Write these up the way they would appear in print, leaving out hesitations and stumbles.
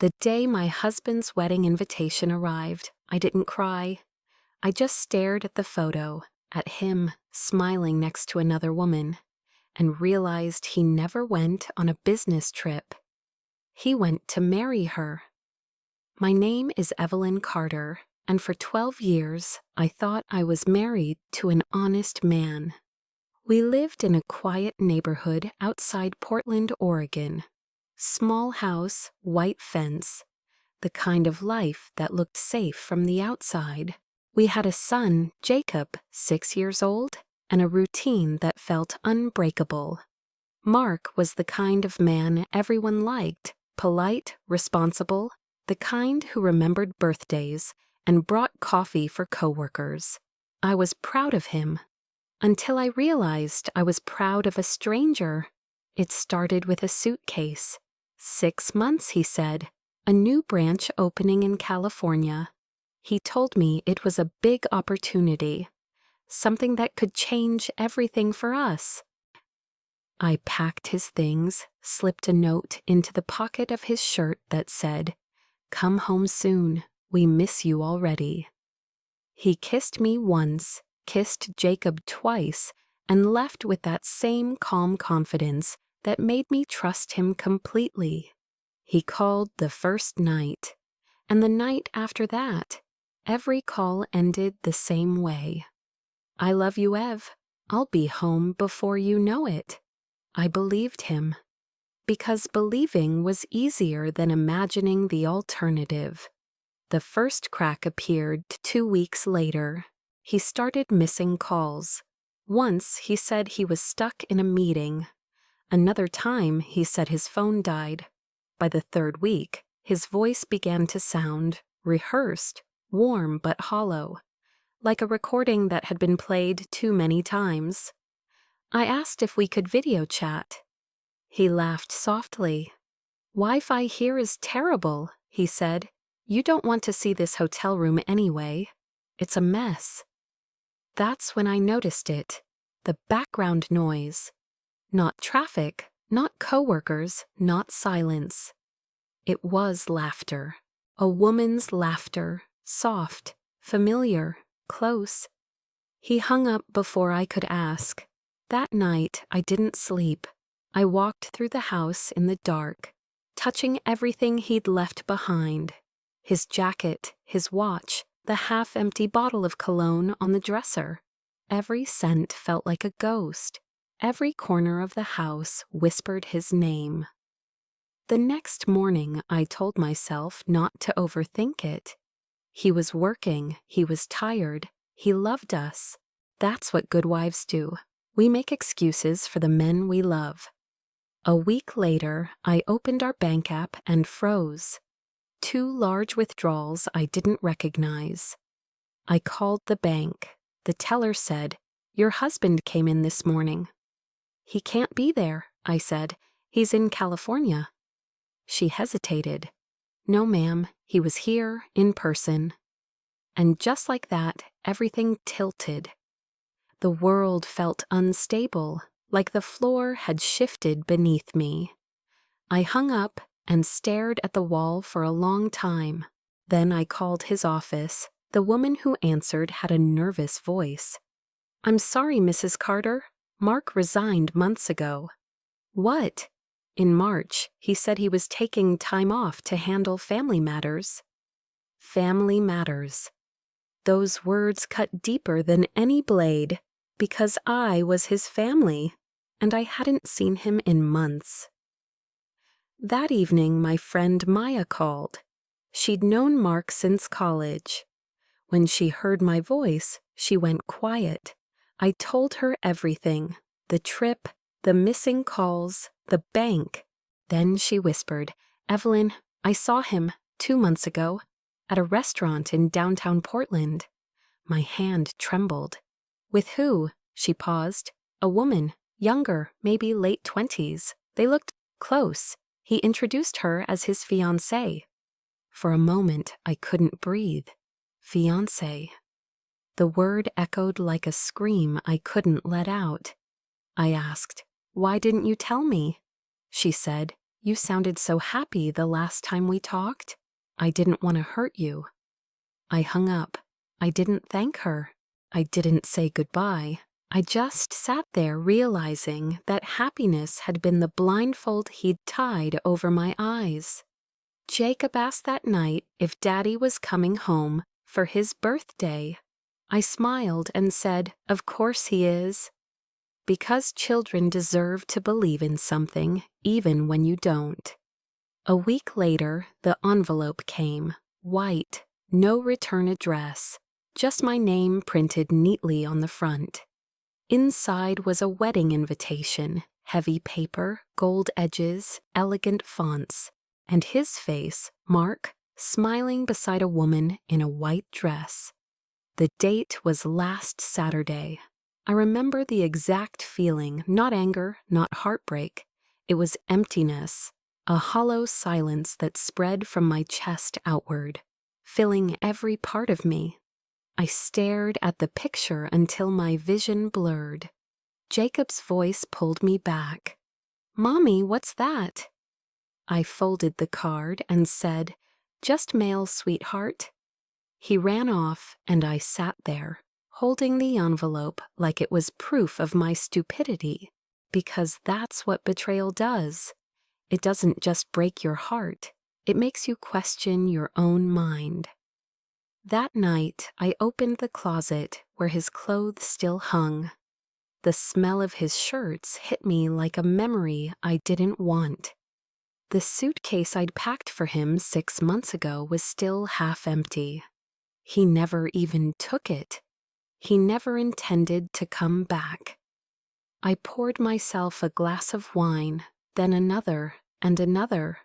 The day my husband's wedding invitation arrived, I didn't cry. I just stared at the photo, at him smiling next to another woman, and realized he never went on a business trip. He went to marry her. My name is Evelyn Carter, and for 12 years I thought I was married to an honest man. We lived in a quiet neighborhood outside Portland, Oregon. Small house, white fence, the kind of life that looked safe from the outside. We had a son, Jacob, 6 years old, and a routine that felt unbreakable. Mark was the kind of man everyone liked, polite, responsible, the kind who remembered birthdays and brought coffee for coworkers. I was proud of him, until I realized I was proud of a stranger. It started with a suitcase. 6 months, he said, a new branch opening in California. He told me it was a big opportunity, something that could change everything for us. I packed his things, slipped a note into the pocket of his shirt that said, "Come home soon, we miss you already." He kissed me once, kissed Jacob twice, and left with that same calm confidence that made me trust him completely. He called the first night, and the night after that. Every call ended the same way. "I love you, Ev. I'll be home before you know it." I believed him, because believing was easier than imagining the alternative. The first crack appeared 2 weeks later. He started missing calls. Once he said he was stuck in a meeting. Another time he said his phone died. By the 3rd week, his voice began to sound rehearsed, warm but hollow, like a recording that had been played too many times. I asked if we could video chat. He laughed softly. "Wi-Fi here is terrible," he said. "You don't want to see this hotel room anyway. It's a mess." That's when I noticed it, the background noise. Not traffic, not coworkers, not silence. It was laughter. A woman's laughter, soft, familiar, close. He hung up before I could ask. That night, I didn't sleep. I walked through the house in the dark, touching everything he'd left behind. His jacket, his watch, the half-empty bottle of cologne on the dresser. Every scent felt like a ghost. Every corner of the house whispered his name. The next morning, I told myself not to overthink it. He was working, he was tired, he loved us. That's what good wives do. We make excuses for the men we love. A week later, I opened our bank app and froze. 2 large withdrawals I didn't recognize. I called the bank. The teller said, "Your husband came in this morning." "He can't be there," I said. "He's in California." She hesitated. "No, ma'am, he was here, in person." And just like that, everything tilted. The world felt unstable, like the floor had shifted beneath me. I hung up and stared at the wall for a long time. Then I called his office. The woman who answered had a nervous voice. "I'm sorry, Mrs. Carter. Mark resigned months ago." "What?" "In March, he said he was taking time off to handle family matters." Family matters. Those words cut deeper than any blade, because I was his family, and I hadn't seen him in months. That evening, my friend Maya called. She'd known Mark since college. When she heard my voice, she went quiet. I told her everything, the trip, the missing calls, the bank. Then she whispered, "Evelyn, I saw him 2 months ago at a restaurant in downtown Portland." My hand trembled. "With who?" She paused. "A woman, younger, maybe late 20s. They looked close. He introduced her as his fiancée." For a moment, I couldn't breathe. Fiancé. The word echoed like a scream I couldn't let out. I asked, "Why didn't you tell me?" She said, You sounded so happy the last time we talked. I didn't want to hurt you." I hung up. I didn't thank her. I didn't say goodbye. I just sat there realizing that happiness had been the blindfold he'd tied over my eyes. Jacob asked that night if Daddy was coming home for his birthday. I smiled and said, "Of course he is." Because children deserve to believe in something, even when you don't. A week later, the envelope came, white, no return address, just my name printed neatly on the front. Inside was a wedding invitation, heavy paper, gold edges, elegant fonts, and his face, Mark, smiling beside a woman in a white dress. The date was last Saturday. I remember the exact feeling, not anger, not heartbreak. It was emptiness, a hollow silence that spread from my chest outward, filling every part of me. I stared at the picture until my vision blurred. Jacob's voice pulled me back. "Mommy, what's that?" I folded the card and said, "Just mail, sweetheart." He ran off, and I sat there, holding the envelope like it was proof of my stupidity, because that's what betrayal does. It doesn't just break your heart, it makes you question your own mind. That night, I opened the closet where his clothes still hung. The smell of his shirts hit me like a memory I didn't want. The suitcase I'd packed for him 6 months ago was still half empty. He never even took it. He never intended to come back. I poured myself a glass of wine, then another and another.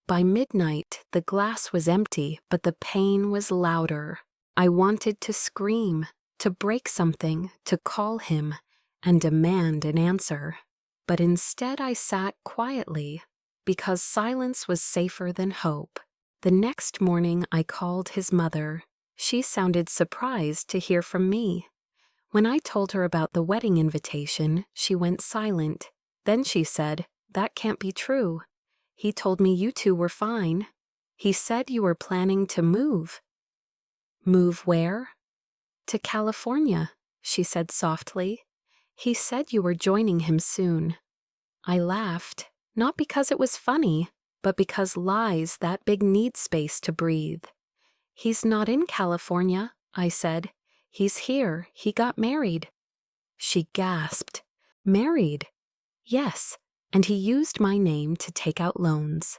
By midnight, the glass was empty, but the pain was louder. I wanted to scream, to break something, to call him, and demand an answer. But instead I sat quietly, because silence was safer than hope. The next morning I called his mother. She sounded surprised to hear from me. When I told her about the wedding invitation, she went silent. Then she said, "That can't be true. He told me you two were fine. He said you were planning to move." "Move where?" "To California," she said softly. "He said you were joining him soon." I laughed, not because it was funny, but because lies that big need space to breathe. "He's not in California," I said. "He's here. He got married." She gasped. "Married?" "Yes, and he used my name to take out loans."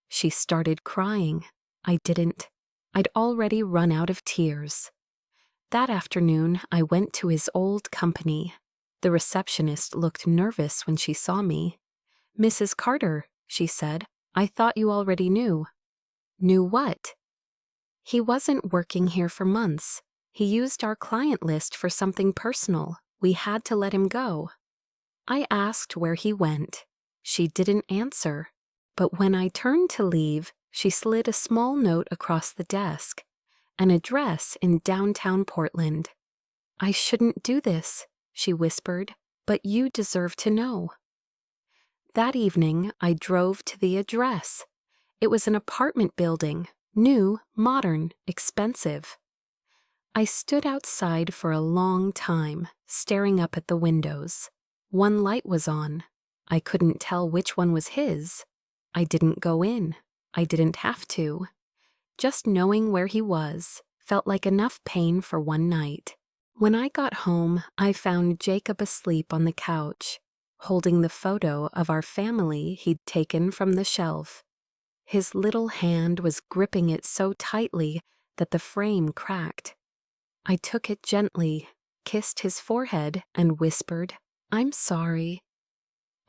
She started crying. I didn't. I'd already run out of tears. That afternoon, I went to his old company. The receptionist looked nervous when she saw me. "Mrs. Carter," she said, "I thought you already knew." "Knew what?" "He wasn't working here for months. He used our client list for something personal. We had to let him go." I asked where he went. She didn't answer. But when I turned to leave, she slid a small note across the desk. An address in downtown Portland. "I shouldn't do this," she whispered, "but you deserve to know." That evening, I drove to the address. It was an apartment building, new, modern, expensive. I stood outside for a long time, staring up at the windows. One light was on. I couldn't tell which one was his. I didn't go in. I didn't have to. Just knowing where he was felt like enough pain for one night. When I got home, I found Jacob asleep on the couch, holding the photo of our family he'd taken from the shelf. His little hand was gripping it so tightly that the frame cracked. I took it gently, kissed his forehead, and whispered, "I'm sorry."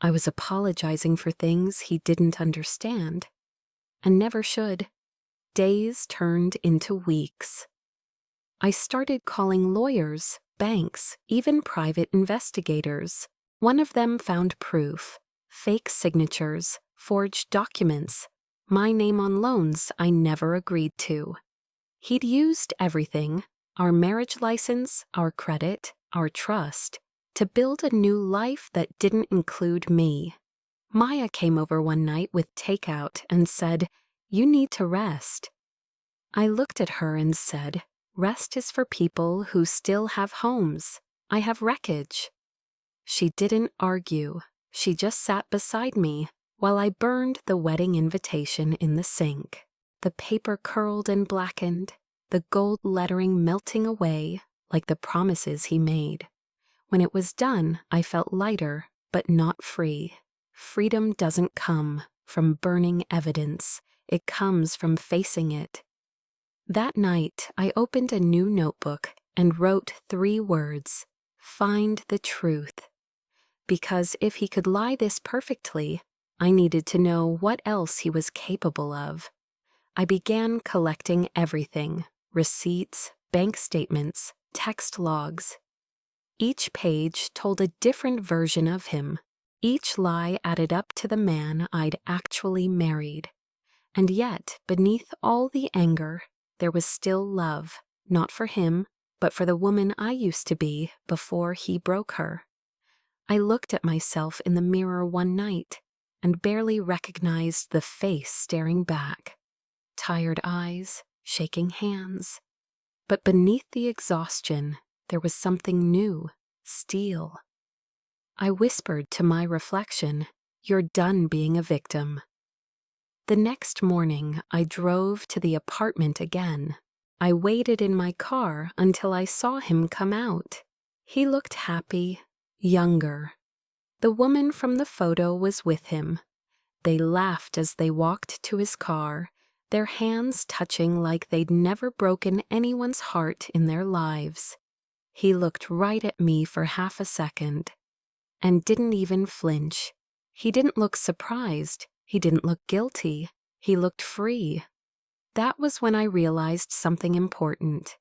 I was apologizing for things he didn't understand, and never should. Days turned into weeks. I started calling lawyers, banks, even private investigators. One of them found proof, fake signatures, forged documents, my name on loans I never agreed to. He'd used everything, our marriage license, our credit, our trust, to build a new life that didn't include me. Maya came over one night with takeout and said, "You need to rest." I looked at her and said, "Rest is for people who still have homes. I have wreckage." She didn't argue. She just sat beside me while I burned the wedding invitation in the sink. The paper curled and blackened, the gold lettering melting away like the promises he made. When it was done, I felt lighter, but not free. Freedom doesn't come from burning evidence. It comes from facing it. That night, I opened a new notebook and wrote 3 words: "Find the truth." Because if he could lie this perfectly, I needed to know what else he was capable of. I began collecting everything: receipts, bank statements, text logs. Each page told a different version of him. Each lie added up to the man I'd actually married. And yet, beneath all the anger, there was still love, not for him, but for the woman I used to be before he broke her. I looked at myself in the mirror one night and barely recognized the face staring back. Tired eyes, shaking hands. But beneath the exhaustion, there was something new: steel. I whispered to my reflection, "You're done being a victim." The next morning, I drove to the apartment again. I waited in my car until I saw him come out. He looked happy, younger. The woman from the photo was with him. They laughed as they walked to his car, their hands touching like they'd never broken anyone's heart in their lives. He looked right at me for half a second and didn't even flinch. He didn't look surprised. He didn't look guilty. He looked free. That was when I realized something important.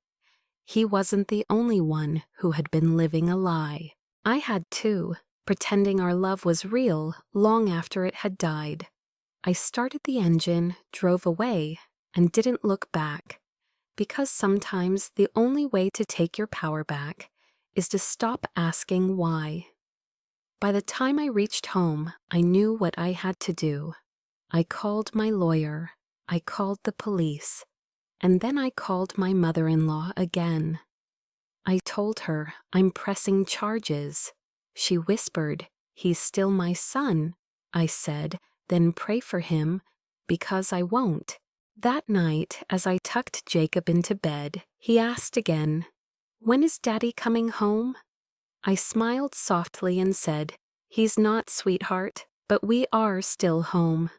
He wasn't the only one who had been living a lie. I had too, pretending our love was real long after it had died. I started the engine, drove away, and didn't look back. Because sometimes the only way to take your power back is to stop asking why. By the time I reached home, I knew what I had to do. I called my lawyer, I called the police, and then I called my mother-in-law again. I told her, "I'm pressing charges." She whispered, "He's still my son." I said, "Then pray for him," because I won't. That night, as I tucked Jacob into bed, he asked again, "When is Daddy coming home?" I smiled softly and said, "He's not, sweetheart, but we are still home."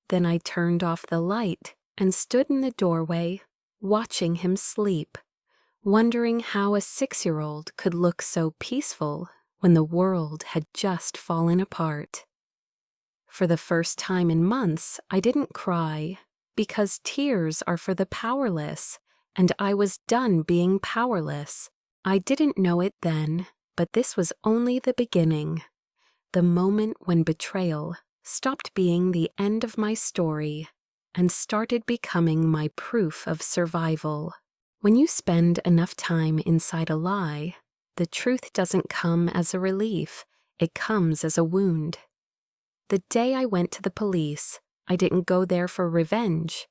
Then I turned off the light and stood in the doorway, watching him sleep, wondering how a 6-year-old could look so peaceful when the world had just fallen apart. For the first time in months, I didn't cry, because tears are for the powerless, and I was done being powerless. I didn't know it then, but this was only the beginning. The moment when betrayal stopped being the end of my story and started becoming my proof of survival. When you spend enough time inside a lie, the truth doesn't come as a relief, it comes as a wound. The day I went to the police, I didn't go there for revenge.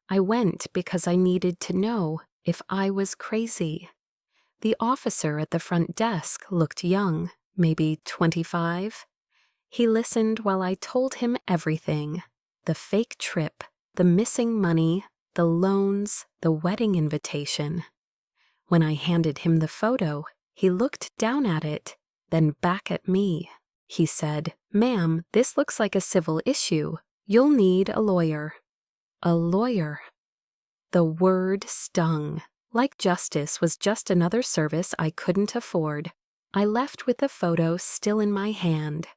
I went because I needed to know if I was crazy. The officer at the front desk looked young, maybe 25. He listened while I told him everything: the fake trip, the missing money, the loans, the wedding invitation. When I handed him the photo, he looked down at it, then back at me. He said, "Ma'am, this looks like a civil issue. You'll need a lawyer." A lawyer. The word stung. Like justice was just another service I couldn't afford. I left with the photo still in my hand.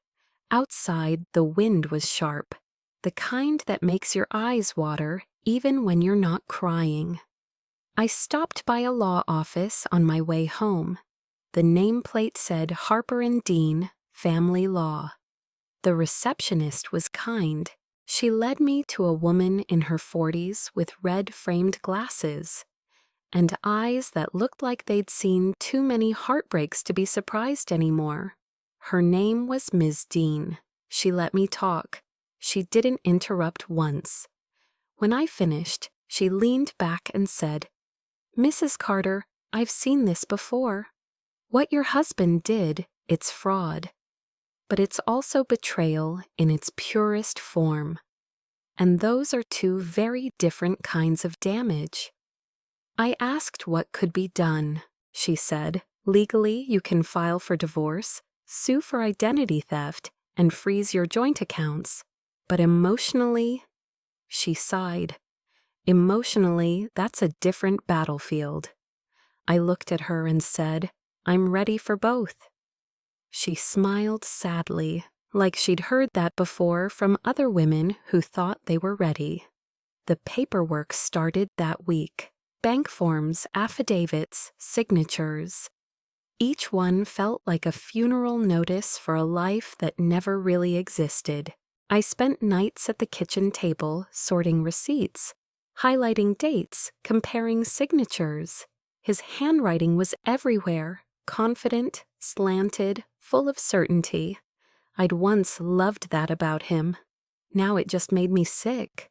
Outside, the wind was sharp, the kind that makes your eyes water even when you're not crying. I stopped by a law office on my way home. The nameplate said Harper and Dean, Family Law. The receptionist was kind. She led me to a woman in her 40s with red-framed glasses and eyes that looked like they'd seen too many heartbreaks to be surprised anymore. Her name was Ms. Dean. She let me talk. She didn't interrupt once. When I finished, she leaned back and said, "Mrs. Carter, I've seen this before. What your husband did, it's fraud. But it's also betrayal in its purest form. And those are two very different kinds of damage." I asked what could be done. She said, "Legally, you can file for divorce, sue for identity theft, and freeze your joint accounts. But emotionally," she sighed, "emotionally, that's a different battlefield." I looked at her and said, "I'm ready for both." She smiled sadly, like she'd heard that before from other women who thought they were ready. The paperwork started that week. Bank forms, affidavits, signatures. Each one felt like a funeral notice for a life that never really existed. I spent nights at the kitchen table sorting receipts, highlighting dates, comparing signatures. His handwriting was everywhere, confident, slanted, full of certainty. I'd once loved that about him. Now it just made me sick.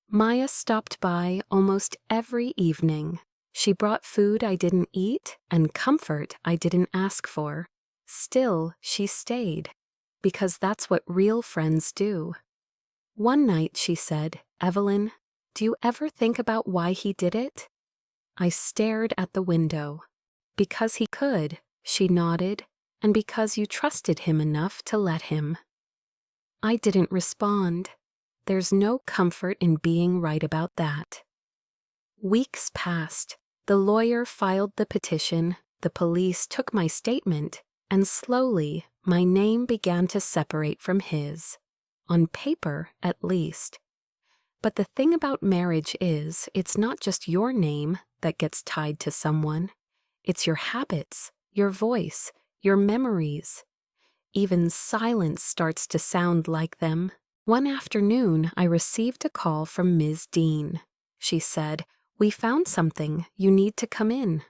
Maya stopped by almost every evening. She brought food I didn't eat and comfort I didn't ask for. Still, she stayed, because that's what real friends do. One night she said, "Evelyn, do you ever think about why he did it?" I stared at the window. "Because he could," she nodded, "and because you trusted him enough to let him." I didn't respond. There's no comfort in being right about that. Weeks passed. The lawyer filed the petition, the police took my statement, and slowly my name began to separate from his. On paper, at least. But the thing about marriage is, it's not just your name that gets tied to someone. It's your habits, your voice, your memories. Even silence starts to sound like them. One afternoon, I received a call from Ms. Dean. She said, "We found something. You need to come in."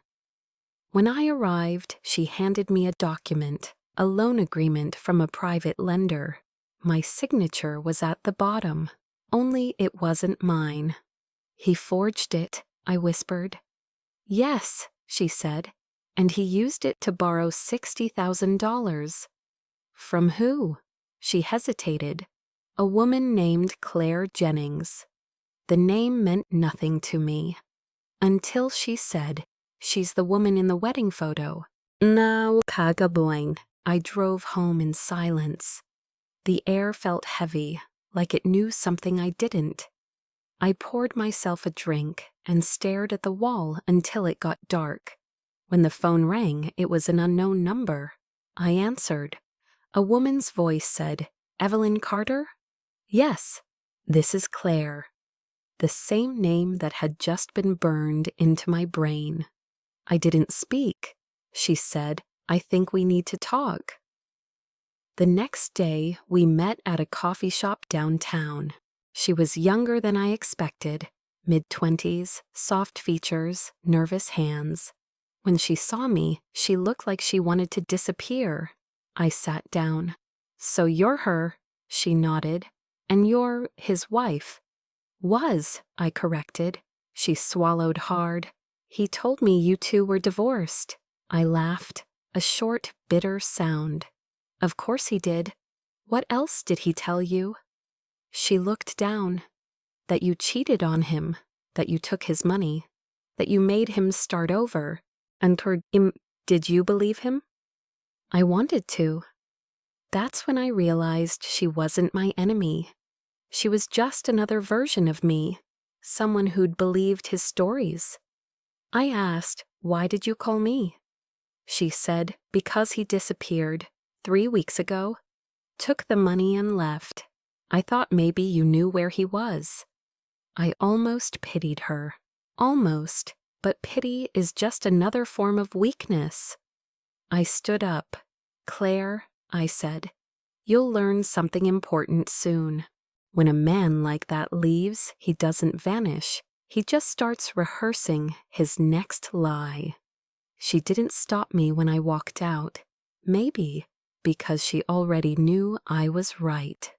When I arrived, she handed me a document, a loan agreement from a private lender. My signature was at the bottom, only it wasn't mine. "He forged it," I whispered. "Yes," she said, "and he used it to borrow $60,000. "From who?" She hesitated. "A woman named Claire Jennings." The name meant nothing to me. Until she said, "She's the woman in the wedding photo." Now, kagabuin. I drove home in silence. The air felt heavy, like it knew something I didn't. I poured myself a drink and stared at the wall until it got dark. When the phone rang, it was an unknown number. I answered. A woman's voice said, "Evelyn Carter?" "Yes, this is Claire." The same name that had just been burned into my brain. I didn't speak. She said, "I think we need to talk." The next day, we met at a coffee shop downtown. She was younger than I expected, mid-20s, soft features, nervous hands. When she saw me, she looked like she wanted to disappear. I sat down. "So you're her," she nodded, "and you're his wife." "Was," I corrected. She swallowed hard. "He told me you two were divorced." I laughed, a short, bitter sound. "Of course he did. What else did he tell you?" She looked down. "That you cheated on him, that you took his money, that you made him start over, and did you believe him?" I wanted to. That's when I realized she wasn't my enemy. She was just another version of me, someone who'd believed his stories. I asked, "Why did you call me?" She said, "Because he disappeared 3 weeks ago, took the money and left. I thought maybe you knew where he was." I almost pitied her. Almost, but pity is just another form of weakness. I stood up. "Claire," I said, "you'll learn something important soon. When a man like that leaves, he doesn't vanish. He just starts rehearsing his next lie." She didn't stop me when I walked out. Maybe, because she already knew I was right.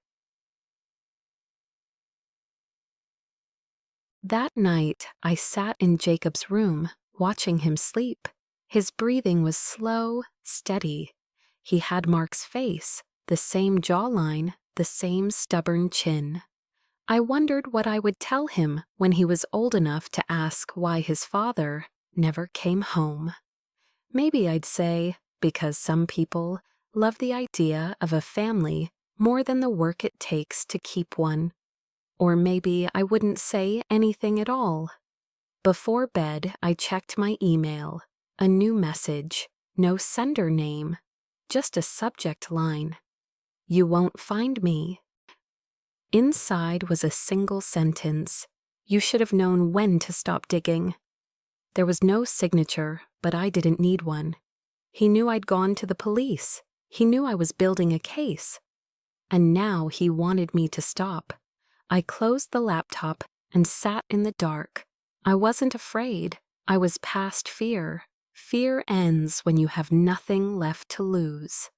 That night, I sat in Jacob's room, watching him sleep. His breathing was slow, steady. He had Mark's face, the same jawline, the same stubborn chin. I wondered what I would tell him when he was old enough to ask why his father never came home. Maybe I'd say, because some people love the idea of a family more than the work it takes to keep one. Or maybe I wouldn't say anything at all. Before bed, I checked my email. A new message, no sender name, just a subject line. You won't find me. Inside was a single sentence. You should have known when to stop digging. There was no signature, but I didn't need one. He knew I'd gone to the police. He knew I was building a case. And now he wanted me to stop. I closed the laptop and sat in the dark. I wasn't afraid. I was past fear. Fear ends when you have nothing left to lose.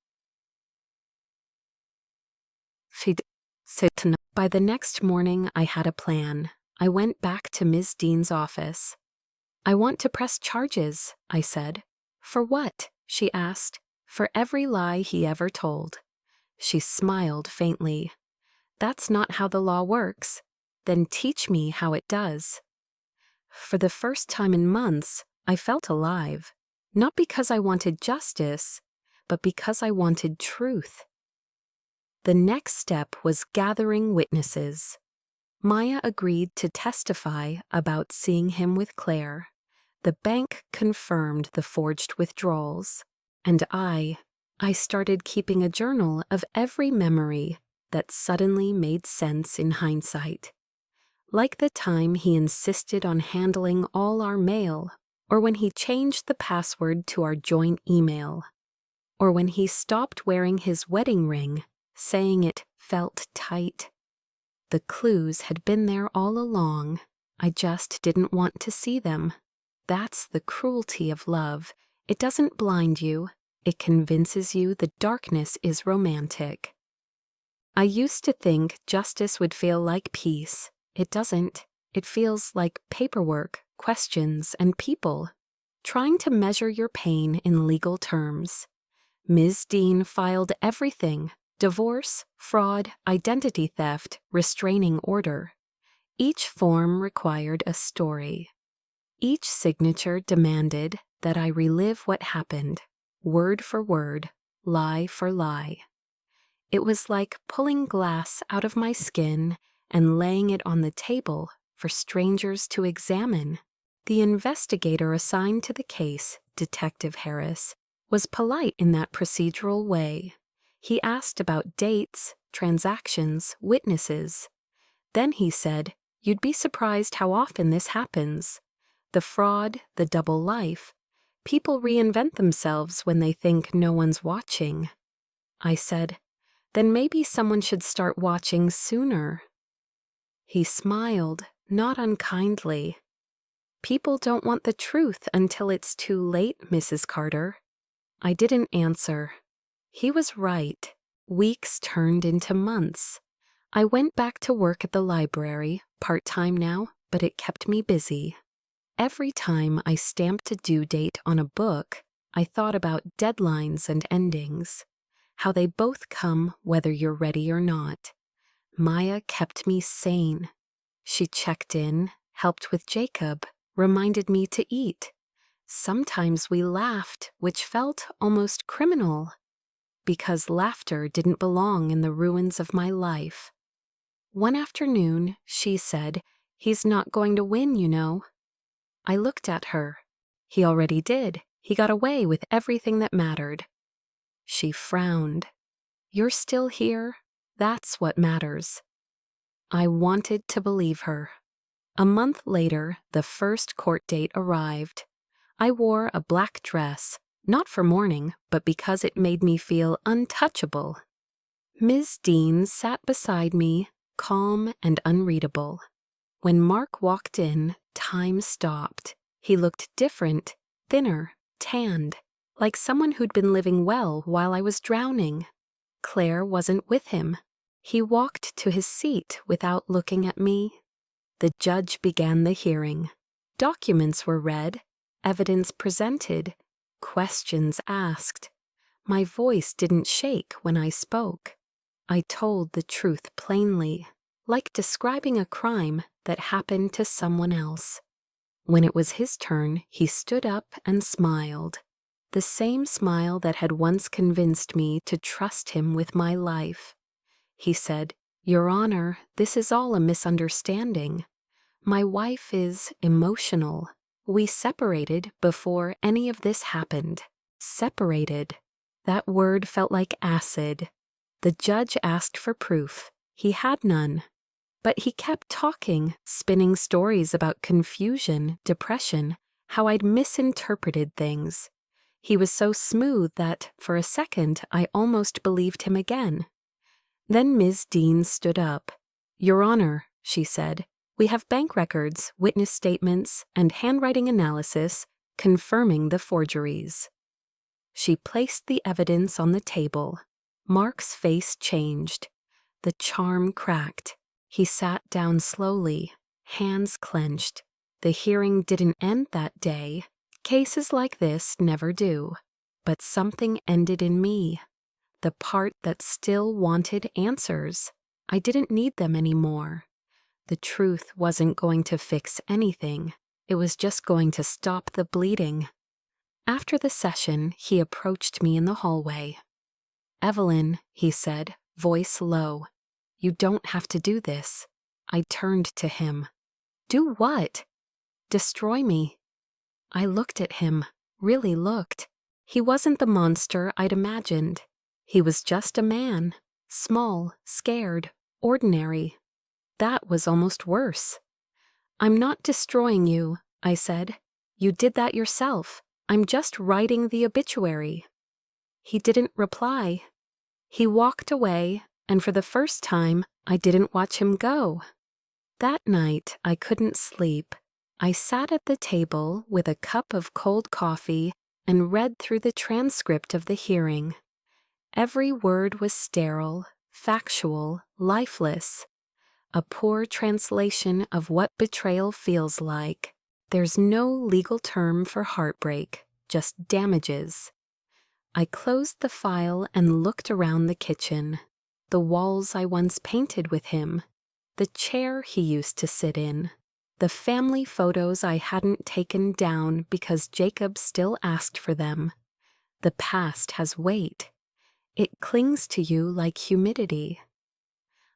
By the next morning, I had a plan. I went back to Ms. Dean's office. I want to press charges, I said. For what? She asked. For every lie he ever told. She smiled faintly. That's not how the law works. Then teach me how it does. For the first time in months, I felt alive. Not because I wanted justice, but because I wanted truth. The next step was gathering witnesses. Maya agreed to testify about seeing him with Claire. The bank confirmed the forged withdrawals. And I started keeping a journal of every memory that suddenly made sense in hindsight. Like the time he insisted on handling all our mail, or when he changed the password to our joint email, or when he stopped wearing his wedding ring, saying it felt tight. The clues had been there all along. I just didn't want to see them. That's the cruelty of love. It doesn't blind you. It convinces you the darkness is romantic. I used to think justice would feel like peace. It doesn't. It feels like paperwork, questions, and people. Trying to measure your pain in legal terms. Ms. Dean filed everything. Divorce, fraud, identity theft, restraining order. Each form required a story. Each signature demanded that I relive what happened, word for word, lie for lie. It was like pulling glass out of my skin and laying it on the table for strangers to examine. The investigator assigned to the case, Detective Harris, was polite in that procedural way. He asked about dates, transactions, witnesses. Then he said, "You'd be surprised how often this happens. The fraud, the double life. People reinvent themselves when they think no one's watching." I said, "Then maybe someone should start watching sooner." He smiled, not unkindly. "People don't want the truth until it's too late, Mrs. Carter." I didn't answer. He was right. Weeks turned into months. I went back to work at the library, part-time now, but it kept me busy. Every time I stamped a due date on a book, I thought about deadlines and endings, how they both come whether you're ready or not. Maya kept me sane. She checked in, helped with Jacob, reminded me to eat. Sometimes we laughed, which felt almost criminal, because laughter didn't belong in the ruins of my life. One afternoon, she said, "He's not going to win, you know." I looked at her. He already did. He got away with everything that mattered. She frowned. "You're still here? That's what matters." I wanted to believe her. A month later, the first court date arrived. I wore a black dress, not for mourning, but because it made me feel untouchable. Ms. Dean sat beside me, calm and unreadable. When Mark walked in, time stopped. He looked different, thinner, tanned. like someone who'd been living well while I was drowning. Claire wasn't with him. He walked to his seat without looking at me. The judge began the hearing. Documents were read, evidence presented, questions asked. My voice didn't shake when I spoke. I told the truth plainly, like describing a crime that happened to someone else. When it was his turn, he stood up and smiled. The same smile that had once convinced me to trust him with my life. He said, "Your Honor, this is all a misunderstanding. My wife is emotional. We separated before any of this happened." Separated. That word felt like acid. The judge asked for proof. He had none. But he kept talking, spinning stories about confusion, depression, how I'd misinterpreted things. He was so smooth that, for a second, I almost believed him again. Then Ms. Dean stood up. "Your Honor," she said, "we have bank records, witness statements, and handwriting analysis confirming the forgeries." She placed the evidence on the table. Mark's face changed. The charm cracked. He sat down slowly, hands clenched. The hearing didn't end that day. Cases like this never do. But something ended in me. The part that still wanted answers. I didn't need them anymore. The truth wasn't going to fix anything. It was just going to stop the bleeding. After the session, he approached me in the hallway. "Evelyn," he said, voice low, "you don't have to do this." I turned to him. "Do what?" "Destroy me." I looked at him, really looked. He wasn't the monster I'd imagined. He was just a man, small, scared, ordinary. That was almost worse. "I'm not destroying you," I said. "You did that yourself. I'm just writing the obituary." He didn't reply. He walked away, and for the first time, I didn't watch him go. That night, I couldn't sleep. I sat at the table with a cup of cold coffee and read through the transcript of the hearing. Every word was sterile, factual, lifeless. A poor translation of what betrayal feels like. There's no legal term for heartbreak, just damages. I closed the file and looked around the kitchen. The walls I once painted with him. The chair he used to sit in. The family photos I hadn't taken down because Jacob still asked for them. The past has weight. It clings to you like humidity.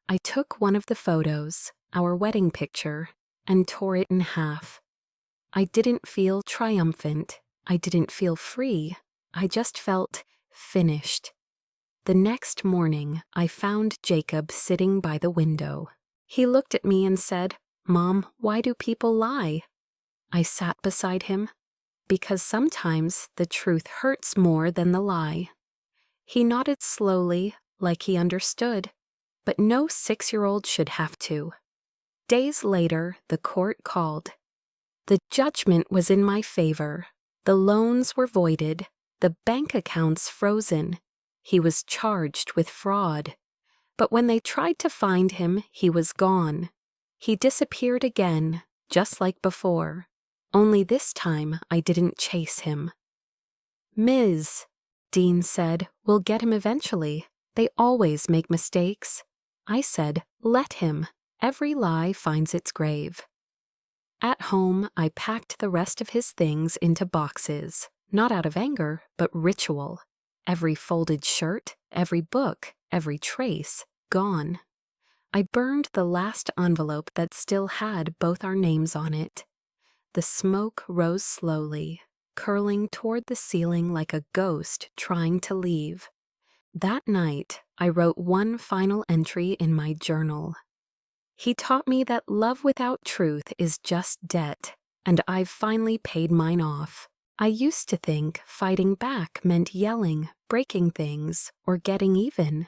I took one of the photos, our wedding picture, and tore it in half. I didn't feel triumphant. I didn't feel free. I just felt finished. The next morning, I found Jacob sitting by the window. He looked at me and said, "Mom, why do people lie?" I sat beside him. "Because sometimes the truth hurts more than the lie." He nodded slowly, like he understood. But no 6-year-old should have to. Days later, the court called. The judgment was in my favor. The loans were voided. The bank accounts frozen. He was charged with fraud. But when they tried to find him, he was gone. He disappeared again, just like before. Only this time I didn't chase him. "Ms. Dean said, "We'll get him eventually. They always make mistakes." I said, "Let him. Every lie finds its grave." At home, I packed the rest of his things into boxes, not out of anger, but ritual. Every folded shirt, every book, every trace, gone. I burned the last envelope that still had both our names on it. The smoke rose slowly, curling toward the ceiling like a ghost trying to leave. That night, I wrote one final entry in my journal. He taught me that love without truth is just debt, and I've finally paid mine off. I used to think fighting back meant yelling, breaking things, or getting even.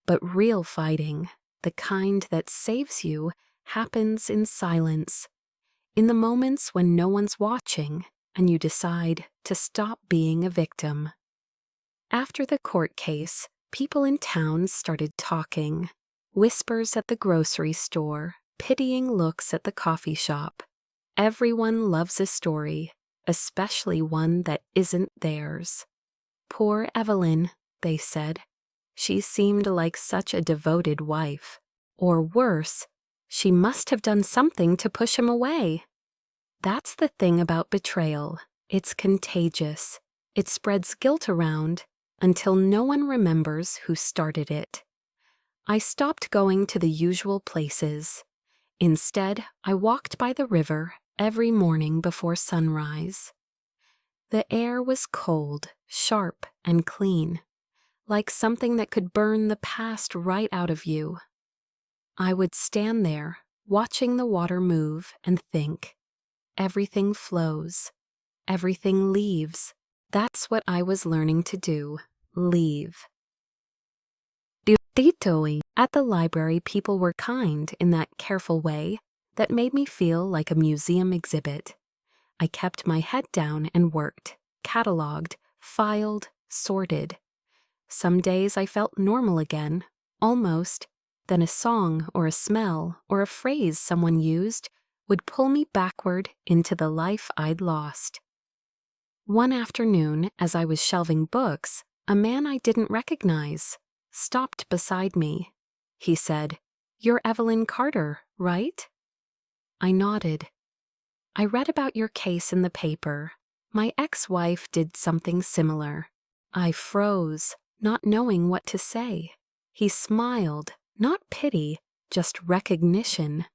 But real fighting, the kind that saves you, happens in silence. In the moments when no one's watching, and you decide to stop being a victim. After the court case, people in town started talking. Whispers at the grocery store, pitying looks at the coffee shop. Everyone loves a story, especially one that isn't theirs. Poor Evelyn, they said. She seemed like such a devoted wife. Or worse, she must have done something to push him away. That's the thing about betrayal. It's contagious. It spreads guilt around until no one remembers who started it. I stopped going to the usual places. Instead, I walked by the river every morning before sunrise. The air was cold, sharp, and clean, like something that could burn the past right out of you. I would stand there, watching the water move, and think, everything flows, everything leaves. That's what I was learning to do, leave. At the library, people were kind in that careful way that made me feel like a museum exhibit. I kept my head down and worked, cataloged, filed, sorted. Some days I felt normal again, almost. Then a song or a smell or a phrase someone used would pull me backward into the life I'd lost. One afternoon, as I was shelving books, a man I didn't recognize stopped beside me. He said, "You're Evelyn Carter, right?" I nodded. "I read about your case in the paper. My ex-wife did something similar." I froze, not knowing what to say. He smiled, not pity, just recognition.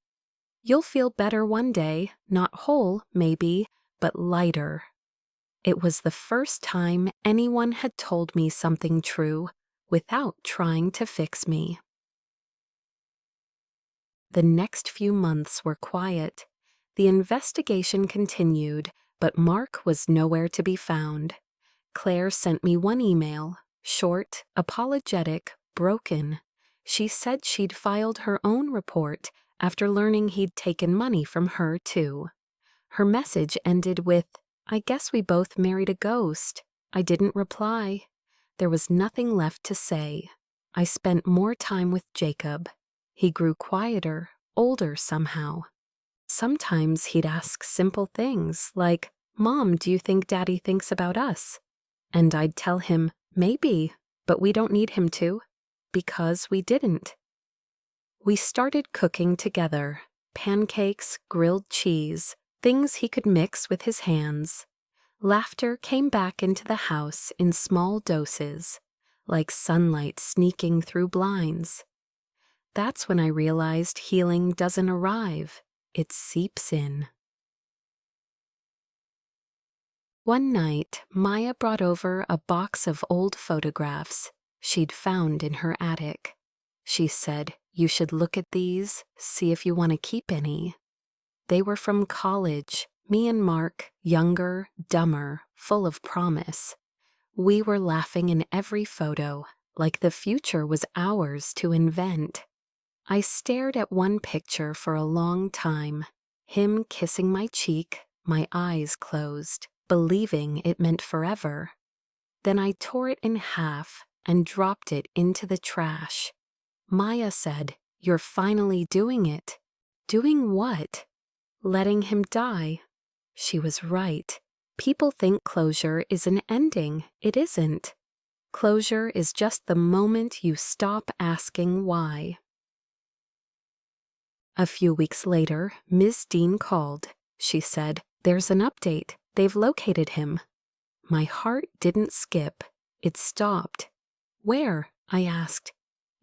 "You'll feel better one day, not whole, maybe, but lighter." It was the first time anyone had told me something true without trying to fix me. The next few months were quiet. The investigation continued, but Mark was nowhere to be found. Claire sent me one email, short, apologetic, broken. She said she'd filed her own report after learning he'd taken money from her, too. Her message ended with, "I guess we both married a ghost." I didn't reply. There was nothing left to say. I spent more time with Jacob. He grew quieter, older somehow. Sometimes he'd ask simple things like, "Mom, do you think Daddy thinks about us?" And I'd tell him, "Maybe, but we don't need him to," because we didn't. We started cooking together, pancakes, grilled cheese, things he could mix with his hands. Laughter came back into the house in small doses, like sunlight sneaking through blinds. That's when I realized healing doesn't arrive, it seeps in. One night, Maya brought over a box of old photographs she'd found in her attic. She said, "You should look at these, see if you want to keep any." They were from college, me and Mark, younger, dumber, full of promise. We were laughing in every photo, like the future was ours to invent. I stared at one picture for a long time, him kissing my cheek, my eyes closed, believing it meant forever. Then I tore it in half and dropped it into the trash. Maya said, "You're finally doing it." Doing what? Letting him die. She was right. People think closure is an ending. It isn't. Closure is just the moment you stop asking why. A few weeks later, Ms. Dean called. She said, "There's an update. They've located him." My heart didn't skip. It stopped. "Where?" I asked.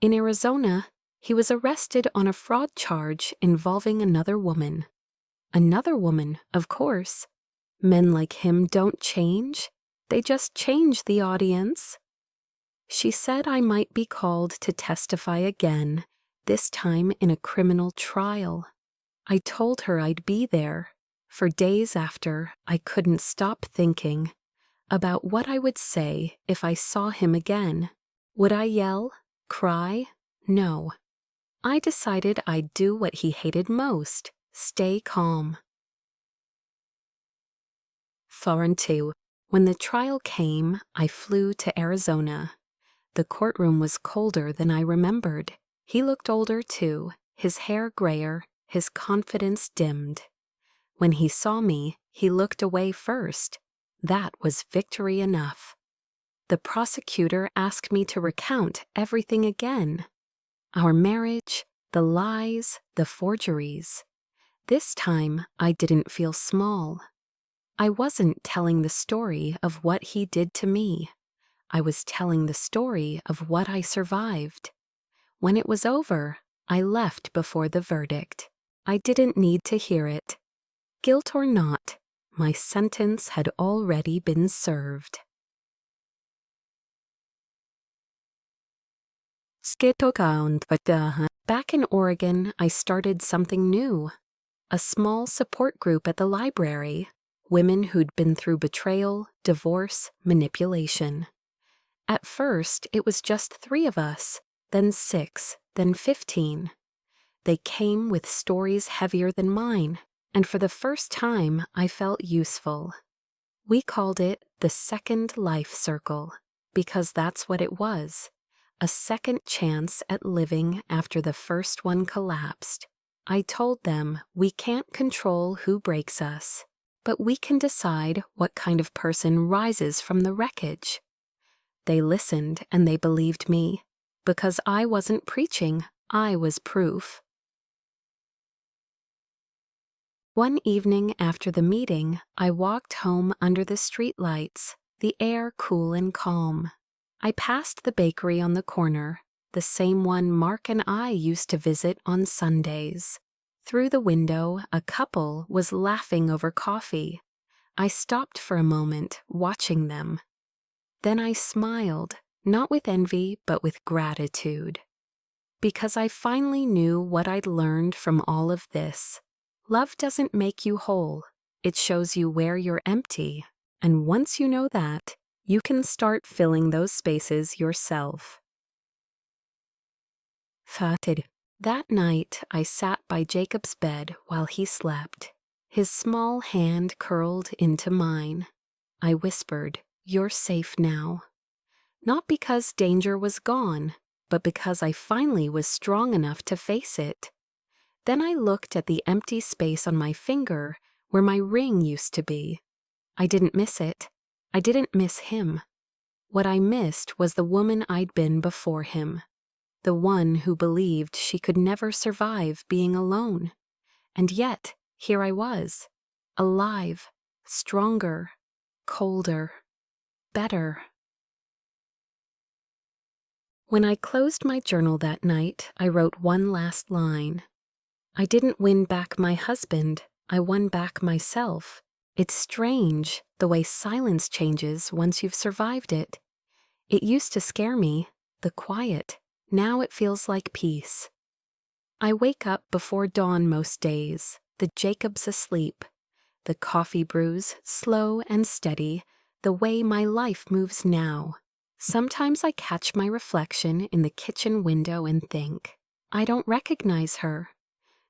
"In Arizona. He was arrested on a fraud charge involving another woman." Another woman, of course. Men like him don't change. They just change the audience. She said I might be called to testify again, this time in a criminal trial. I told her I'd be there. For days after, I couldn't stop thinking about what I would say if I saw him again. Would I yell? Cry? No. I decided I'd do what he hated most, stay calm. foreign too. When the trial came, I flew to Arizona. The courtroom was colder than I remembered. He looked older too, his hair grayer, his confidence dimmed. When he saw me, he looked away first. That was victory enough. The prosecutor asked me to recount everything again. Our marriage, the lies, the forgeries. This time, I didn't feel small. I wasn't telling the story of what he did to me. I was telling the story of what I survived. When it was over, I left before the verdict. I didn't need to hear it. Guilt or not, my sentence had already been served. Back in Oregon, I started something new. A small support group at the library. Women who'd been through betrayal, divorce, manipulation. At first, it was just 3 of us, then 6, then 15. They came with stories heavier than mine, and for the first time, I felt useful. We called it the Second Life Circle, because that's what it was. A second chance at living after the first one collapsed. I told them we can't control who breaks us, but we can decide what kind of person rises from the wreckage. They listened and they believed me. Because I wasn't preaching, I was proof. One evening after the meeting, I walked home under the streetlights, the air cool and calm. I passed the bakery on the corner, the same one Mark and I used to visit on Sundays. Through the window, a couple was laughing over coffee. I stopped for a moment, watching them. Then I smiled, not with envy, but with gratitude. Because I finally knew what I'd learned from all of this. Love doesn't make you whole. It shows you where you're empty. And once you know that, you can start filling those spaces yourself. Fated. That night, I sat by Jacob's bed while he slept. His small hand curled into mine. I whispered, "You're safe now." Not because danger was gone, but because I finally was strong enough to face it. Then I looked at the empty space on my finger where my ring used to be. I didn't miss it. I didn't miss him. What I missed was the woman I'd been before him. The one who believed she could never survive being alone. And yet, here I was, alive, stronger, colder, better. When I closed my journal that night, I wrote one last line. I didn't win back my husband, I won back myself. It's strange, the way silence changes once you've survived it. It used to scare me, the quiet. Now it feels like peace. I wake up before dawn most days, the Jacob's asleep. The coffee brews, slow and steady, the way my life moves now. Sometimes I catch my reflection in the kitchen window and think, I don't recognize her.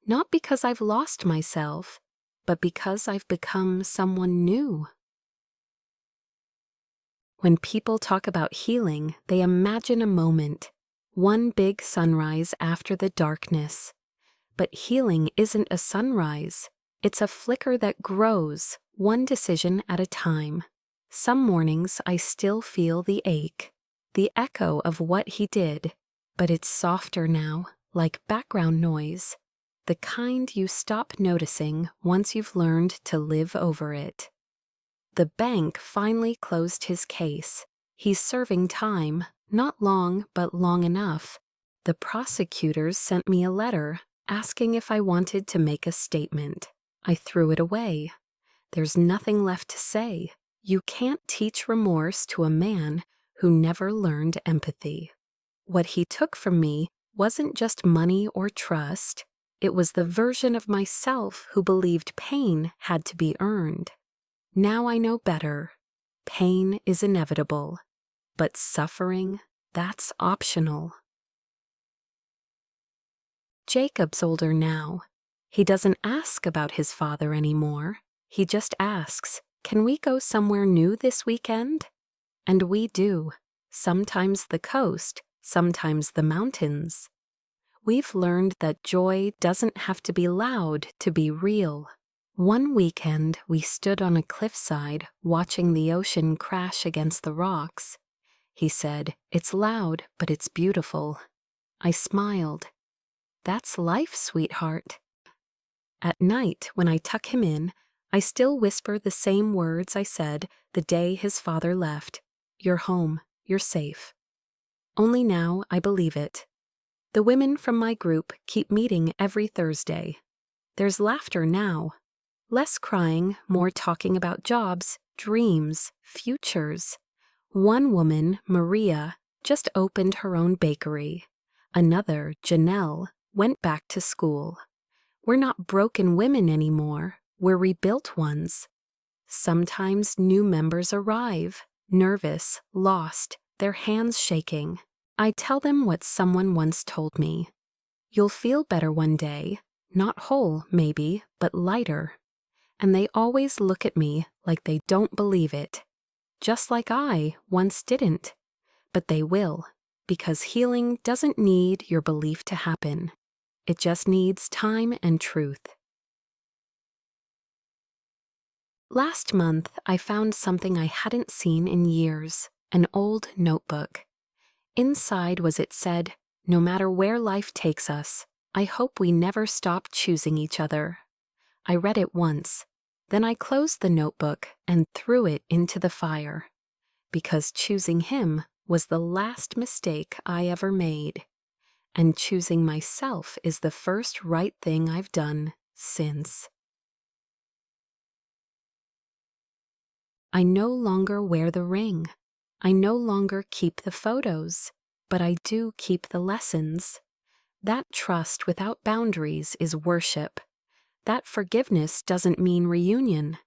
Not because I've lost myself, but because I've become someone new. When people talk about healing, they imagine a moment, one big sunrise after the darkness. But healing isn't a sunrise. It's a flicker that grows, one decision at a time. Some mornings I still feel the ache, the echo of what he did, but it's softer now, like background noise, the kind you stop noticing once you've learned to live over it. The bank finally closed his case. He's serving time, not long, but long enough. The prosecutors sent me a letter asking if I wanted to make a statement. I threw it away. There's nothing left to say. You can't teach remorse to a man who never learned empathy. What he took from me wasn't just money or trust. It was the version of myself who believed pain had to be earned. Now I know better. Pain is inevitable, but suffering, that's optional. Jacob's older now. He doesn't ask about his father anymore. He just asks, "Can we go somewhere new this weekend?" And we do. Sometimes the coast, sometimes the mountains. We've learned that joy doesn't have to be loud to be real. One weekend, we stood on a cliffside watching the ocean crash against the rocks. He said, "It's loud, but it's beautiful." I smiled. "That's life, sweetheart." At night, when I tuck him in, I still whisper the same words I said the day his father left. "You're home. You're safe." Only now I believe it. The women from my group keep meeting every Thursday. There's laughter now. Less crying, more talking about jobs, dreams, futures. One woman, Maria, just opened her own bakery. Another, Janelle, went back to school. We're not broken women anymore. We're rebuilt ones. Sometimes new members arrive, nervous, lost, their hands shaking. I tell them what someone once told me. "You'll feel better one day. Not whole, maybe, but lighter." And they always look at me like they don't believe it. Just like I once didn't. But they will, because healing doesn't need your belief to happen. It just needs time and truth. Last month, I found something I hadn't seen in years, an old notebook. Inside it said, "No matter where life takes us, I hope we never stop choosing each other." I read it once. Then I closed the notebook and threw it into the fire. Because choosing him was the last mistake I ever made. And choosing myself is the first right thing I've done since. I no longer wear the ring. I no longer keep the photos, but I do keep the lessons. That trust without boundaries is worship. That forgiveness doesn't mean reunion.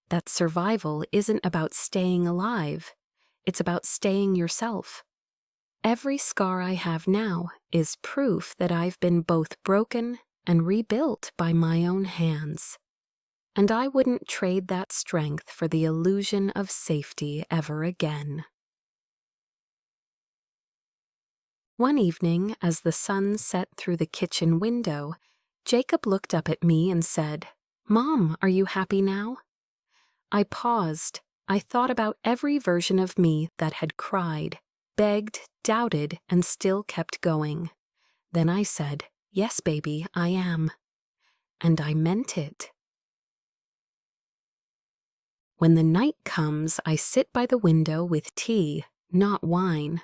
That survival isn't about staying alive. It's about staying yourself. Every scar I have now is proof that I've been both broken and rebuilt by my own hands. And I wouldn't trade that strength for the illusion of safety ever again. One evening, as the sun set through the kitchen window, Jacob looked up at me and said, "Mom, are you happy now?" I paused. I thought about every version of me that had cried, begged, doubted, and still kept going. Then I said, "Yes, baby, I am." And I meant it. When the night comes, I sit by the window with tea, not wine.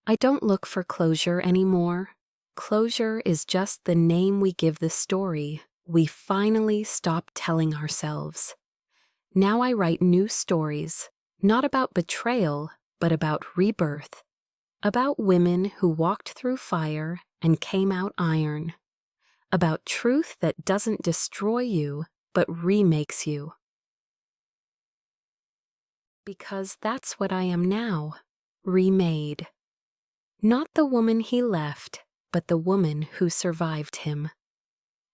I don't look for closure anymore. Closure is just the name we give the story we finally stop telling ourselves. Now I write new stories, not about betrayal, but about rebirth. About women who walked through fire and came out iron. About truth that doesn't destroy you, but remakes you. Because that's what I am now, remade. Not the woman he left, but the woman who survived him.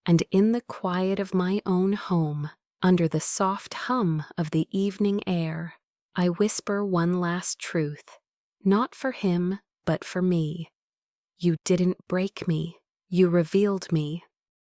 And in the quiet of my own home, under the soft hum of the evening air, I whisper one last truth, not for him, but for me. You didn't break me. You revealed me.